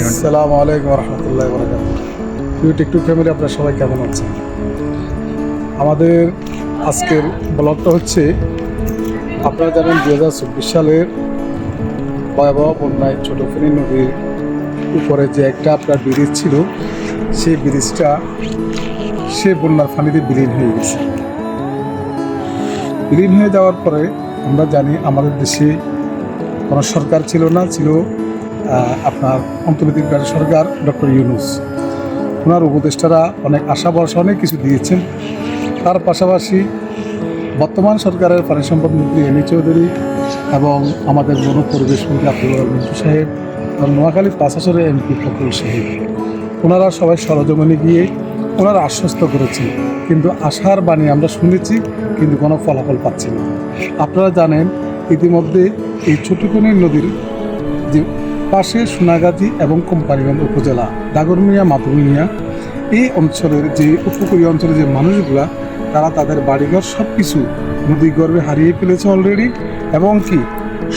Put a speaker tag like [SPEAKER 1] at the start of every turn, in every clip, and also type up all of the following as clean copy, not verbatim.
[SPEAKER 1] আসসালামু আলাইকুম রহমতুল্লাহ বরকাতুহু। TikTok family, আপনারা সবাই কেমন আছেন? আমাদের আজকের ব্লগটা হচ্ছে, আপনারা জানেন 2024 সালের ভয়াবহ বন্যায় ছোট ফেনী নদীর উপরে যে একটা আপনার ব্রিজ ছিল, সেই ব্রিজটা সে বন্যার পানিতে বিলীন হয়ে গেছে। বিলীন হয়ে যাওয়ার পরে আমরা জানি আমাদের দেশে কোনো সরকার ছিল না, ছিল আপনার অন্তর্বর্তীকালীন সরকার ডক্টর ইউনূস। ওনার উপদেষ্টারা অনেক আশা ভরসা অনেক কিছু দিয়েছেন। তার পাশাপাশি বর্তমান সরকারের পানি সম্পদ মন্ত্রী এম এ চৌধুরী এবং আমাদের বন পরিবেশ মন্ত্রী আব্দুল ওয়াদুদ মিন্টু সাহেব এবং নোয়াখালী 5 আসনের এমপি ফখরুল সাহেব, ওনারা সবাই সরজমিনে গিয়ে ওনারা আশ্বস্ত করেছেন, কিন্তু আশার বাণী আমরা শুনেছি, কিন্তু কোনো ফলাফল পাচ্ছি না। আপনারা জানেন ইতিমধ্যে এই ছোটকনি নদীর যে পাশে সোনাগাজী এবং কোম্পানিগঞ্জ উপজেলা দাগরমিয়া মাধুমিয়া এই অঞ্চলের যে উপকূলীয় অঞ্চলের যে মানুষগুলা, তারা তাদের বাড়িঘর সব কিছু নদীগর্ভে হারিয়ে ফেলেছে অলরেডি, এবং কি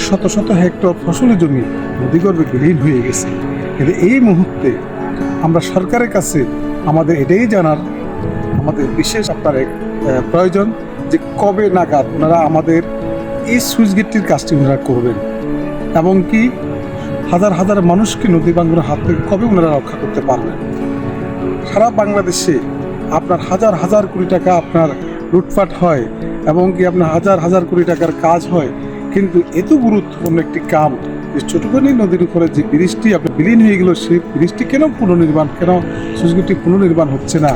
[SPEAKER 1] শত শত হেক্টর ফসলি জমি নদীগর্ভে বিলীন হয়ে গেছে। কিন্তু এই মুহূর্তে আমরা সরকারের কাছে আমাদের এটাই জানার আমাদের বিশেষ আপনার প্রয়োজন যে কবে নাগাদ ওনারা আমাদের এই সুইচ গেটটির কাজটি ওনারা করবেন, এবং কি হাজার হাজার মানুষকে নদী ভাঙনের হাত থেকে কবে ওনারা রক্ষা করতে পারবেন। সারা বাংলাদেশে আপনার হাজার হাজার কোটি টাকা আপনার লুটপাট হয়, এবং কি আপনার হাজার হাজার কোটি টাকার কাজ হয়, কিন্তু এত গুরুত্বপূর্ণ একটি কাম যে ছোটখানি নদীর উপরে যে ব্রিজটি আপনার বিলীন হয়ে গেল, সেই ব্রিজটি কেন সুইচ গেটটি পুনর্নির্মাণ হচ্ছে না?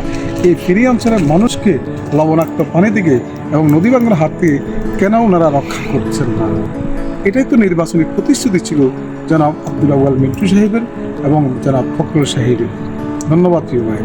[SPEAKER 1] এই ফেনী অঞ্চলের মানুষকে লবণাক্ত পানি থেকে এবং নদী ভাঙনের হাত থেকে কেন ওনারা রক্ষা করছেন না? এটাই তো নির্বাচনী প্রতিশ্রুতি ছিল জনাব আব্দুল ওয়াদুদ মিন্টু সাহেবের এবং জনাব ফখরুল সাহেবের। ধন্যবাদ প্রিয় ভাই।